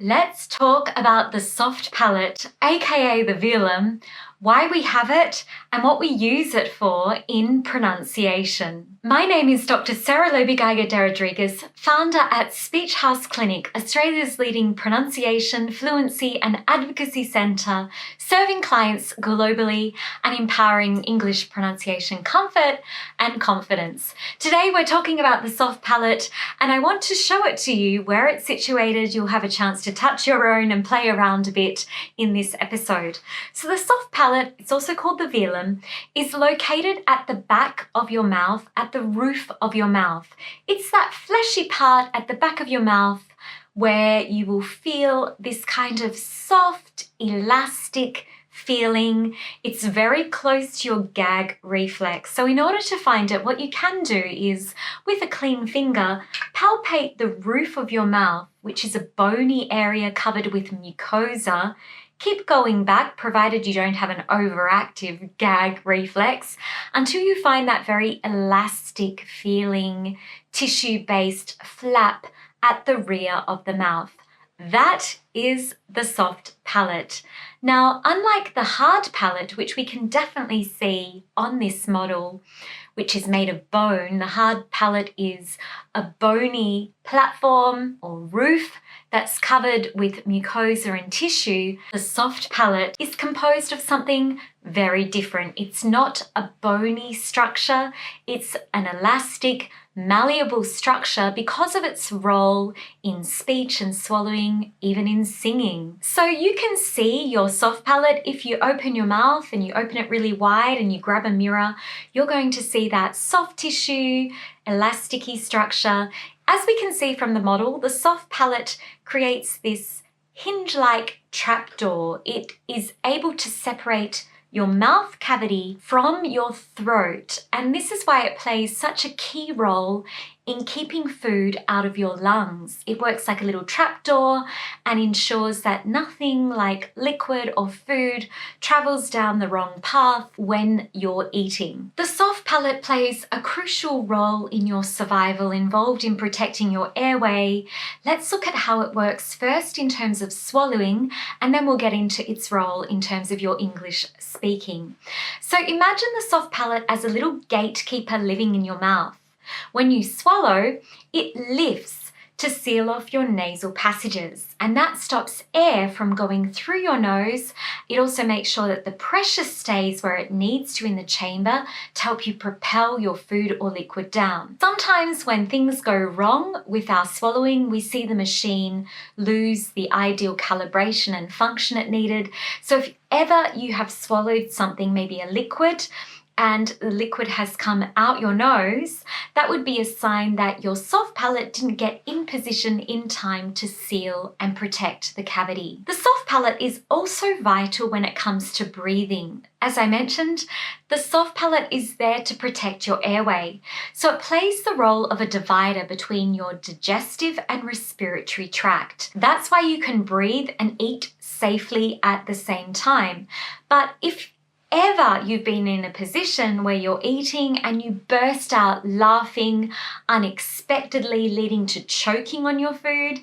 Let's talk about the soft palate, aka the velum, why we have it, and what we use it for in pronunciation. My name is Dr. Sarah Lobigeiger de Rodriguez, founder at Speechaus Clinic, Australia's leading pronunciation, fluency, and advocacy centre, serving clients globally and empowering English pronunciation comfort and confidence. Today we're talking about the soft palate, and I want to show it to you where it's situated. You'll have a chance to touch your own and play around a bit in this episode. So the soft palate, it's also called the velum, is located at the back of your mouth, at the roof of your mouth. It's that fleshy part at the back of your mouth where you will feel this kind of soft, elastic feeling. It's very close to your gag reflex. So in order to find it, what you can do is, with a clean finger, palpate the roof of your mouth, which is a bony area covered with mucosa. Keep going back, provided you don't have an overactive gag reflex, until you find that very elastic feeling, tissue-based flap at the rear of the mouth. That is the soft palate. Now, unlike the hard palate, which we can definitely see on this model, which is made of bone, the hard palate is a bony platform or roof that's covered with mucosa and tissue. The soft palate is composed of something very different. It's not a bony structure, it's an elastic, malleable structure because of its role in speech and swallowing, even in singing. So you can see your soft palate if you open your mouth and you open it really wide and you grab a mirror. You're going to see that soft tissue, elasticy structure. As we can see from the model, the soft palate creates this hinge-like trapdoor. It is able to separate your mouth cavity from your throat, and this is why it plays such a key role in keeping food out of your lungs. It works like a little trapdoor and ensures that nothing like liquid or food travels down the wrong path when you're eating. The soft palate plays a crucial role in your survival, involved in protecting your airway. Let's look at how it works first in terms of swallowing, and then we'll get into its role in terms of your English speaking. So imagine the soft palate as a little gatekeeper living in your mouth. When you swallow, it lifts to seal off your nasal passages, and that stops air from going through your nose. It also makes sure that the pressure stays where it needs to in the chamber to help you propel your food or liquid down. Sometimes when things go wrong with our swallowing, we see the machine lose the ideal calibration and function it needed. So if ever you have swallowed something, maybe a liquid, and the liquid has come out your nose, that would be a sign that your soft palate didn't get in position in time to seal and protect the cavity. The soft palate is also vital when it comes to breathing. As I mentioned, the soft palate is there to protect your airway. So it plays the role of a divider between your digestive and respiratory tract. That's why you can breathe and eat safely at the same time. But if ever you've been in a position where you're eating and you burst out laughing unexpectedly, leading to choking on your food,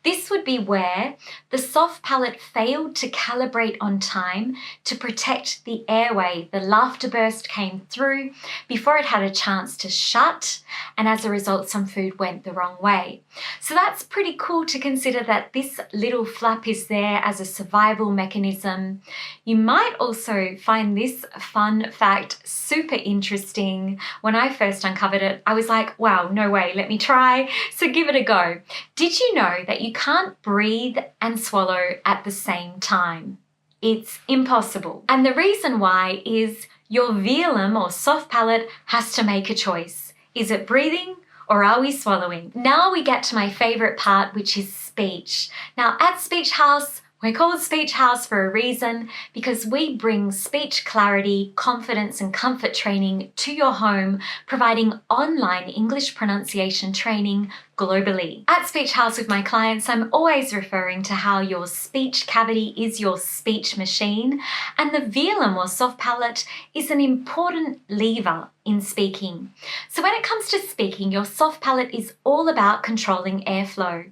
this would be where the soft palate failed to calibrate on time to protect the airway. The laughter burst came through before it had a chance to shut, and as a result, some food went the wrong way. So that's pretty cool to consider that this little flap is there as a survival mechanism. You might also find this fun fact super interesting. When I first uncovered it, I was like, wow, no way, let me try. So give it a go. Did you know that you can't breathe and swallow at the same time? It's impossible. And the reason why is your velum or soft palate has to make a choice. Is it breathing or are we swallowing? Now we get to my favorite part, which is speech. Now at Speechaus, we're called Speechaus for a reason, because we bring speech clarity, confidence and comfort training to your home, providing online English pronunciation training globally. At Speechaus with my clients, I'm always referring to how your speech cavity is your speech machine, and the velum or soft palate is an important lever in speaking. So when it comes to speaking, your soft palate is all about controlling airflow.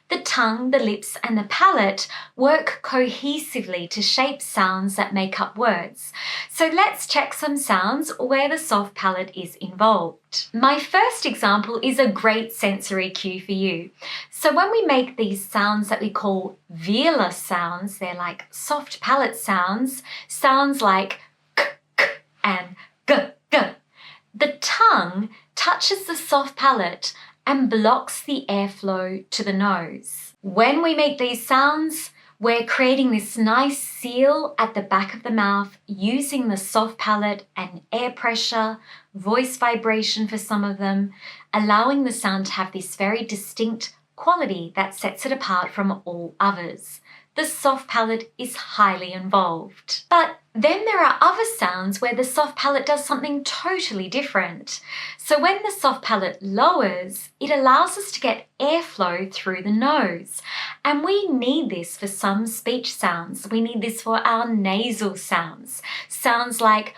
The tongue, the lips, and the palate work cohesively to shape sounds that make up words. So let's check some sounds where the soft palate is involved. My first example is a great sensory cue for you. So when we make these sounds that we call velar sounds, they're like soft palate sounds, sounds like k, k and g, g. The tongue touches the soft palate and blocks the airflow to the nose. When we make these sounds, we're creating this nice seal at the back of the mouth using the soft palate and air pressure, voice vibration for some of them, allowing the sound to have this very distinct quality that sets it apart from all others. The soft palate is highly involved. But then there are other sounds where the soft palate does something totally different. So when the soft palate lowers, it allows us to get airflow through the nose. And we need this for some speech sounds. We need this for our nasal sounds. Sounds like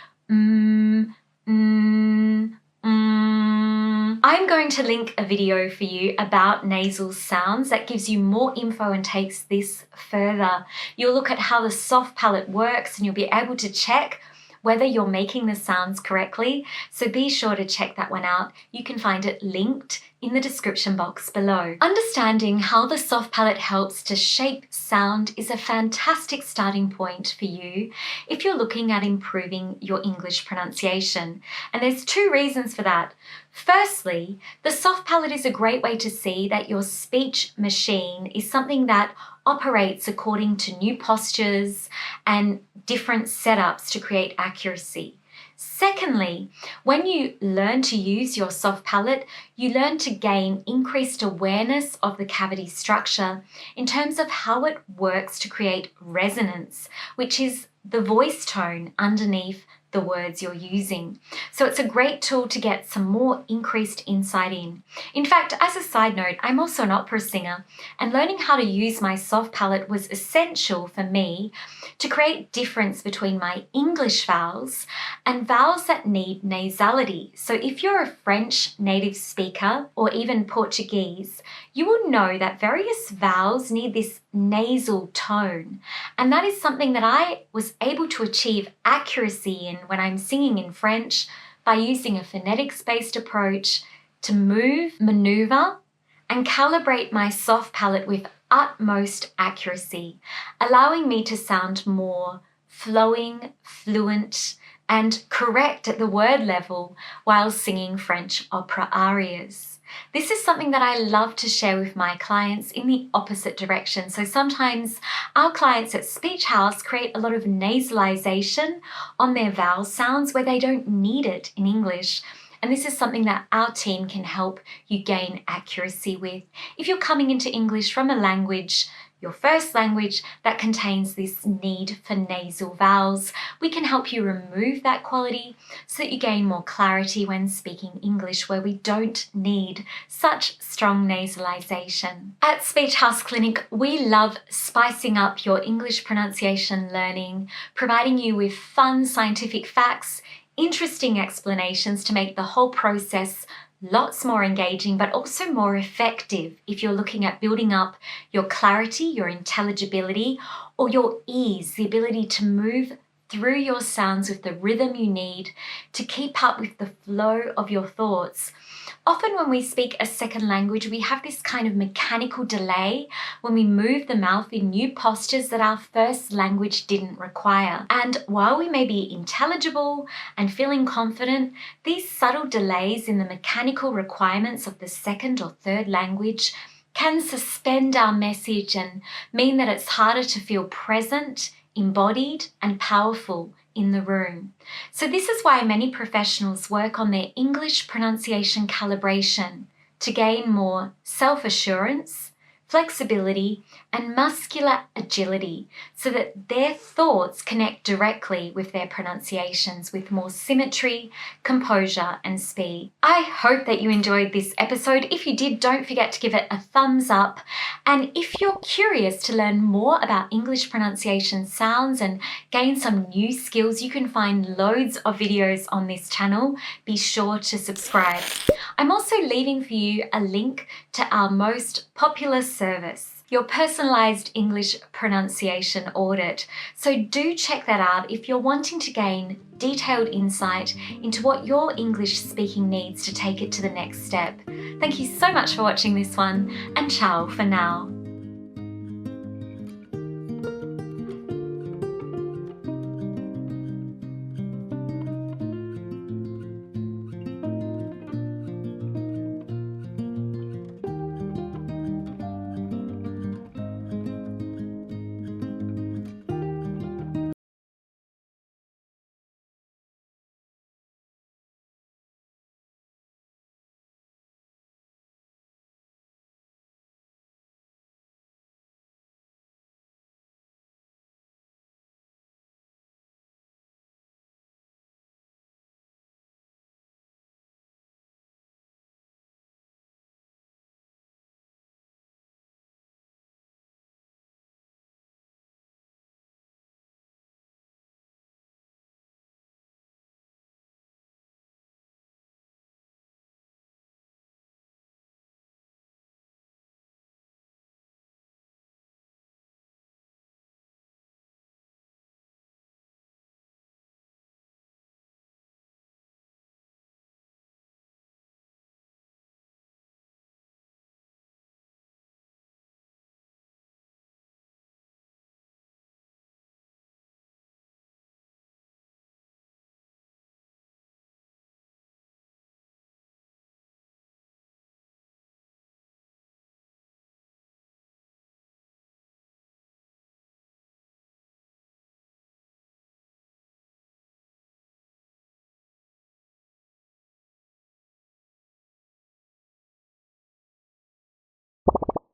I'm going to link a video for you about nasal sounds that gives you more info and takes this further. You'll look at how the soft palate works and you'll be able to check whether you're making the sounds correctly. So be sure to check that one out. You can find it linked in the description box below. Understanding how the soft palate helps to shape sound is a fantastic starting point for you if you're looking at improving your English pronunciation. And there's two reasons for that. Firstly, the soft palate is a great way to see that your speech machine is something that operates according to new postures and different setups to create accuracy. Secondly, when you learn to use your soft palate, you learn to gain increased awareness of the cavity structure in terms of how it works to create resonance, which is the voice tone underneath the words you're using. So it's a great tool to get some more increased insight in. In fact, as a side note, I'm also an opera singer, and learning how to use my soft palate was essential for me to create difference between my English vowels and vowels that need nasality. So if you're a French native speaker or even Portuguese, you will know that various vowels need this nasal tone. And that is something that I was able to achieve accuracy in when I'm singing in French by using a phonetics-based approach to maneuver, and calibrate my soft palate with utmost accuracy, allowing me to sound more flowing, fluent, and correct at the word level while singing French opera arias. This is something that I love to share with my clients in the opposite direction. So sometimes our clients at Speechaus create a lot of nasalization on their vowel sounds where they don't need it in English. And this is something that our team can help you gain accuracy with. If you're coming into English from a language, your first language, that contains this need for nasal vowels, we can help you remove that quality so that you gain more clarity when speaking English where we don't need such strong nasalization. At Speechaus Clinic, we love spicing up your English pronunciation learning, providing you with fun scientific facts, interesting explanations to make the whole process lots more engaging, but also more effective if you're looking at building up your clarity, your intelligibility, or your ease, the ability to move through your sounds with the rhythm you need to keep up with the flow of your thoughts. Often when we speak a second language, we have this kind of mechanical delay when we move the mouth in new postures that our first language didn't require. And while we may be intelligible and feeling confident, these subtle delays in the mechanical requirements of the second or third language can suspend our message and mean that it's harder to feel present, embodied, and powerful in the room. So this is why many professionals work on their English pronunciation calibration to gain more self-assurance, flexibility, and muscular agility so that their thoughts connect directly with their pronunciations with more symmetry, composure, and speed. I hope that you enjoyed this episode. If you did, don't forget to give it a thumbs up. And if you're curious to learn more about English pronunciation sounds and gain some new skills, you can find loads of videos on this channel. Be sure to subscribe. I'm also leaving for you a link to our most popular service, your personalized English pronunciation audit. So do check that out if you're wanting to gain detailed insight into what your English speaking needs to take it to the next step. Thank you so much for watching this one, and ciao for now.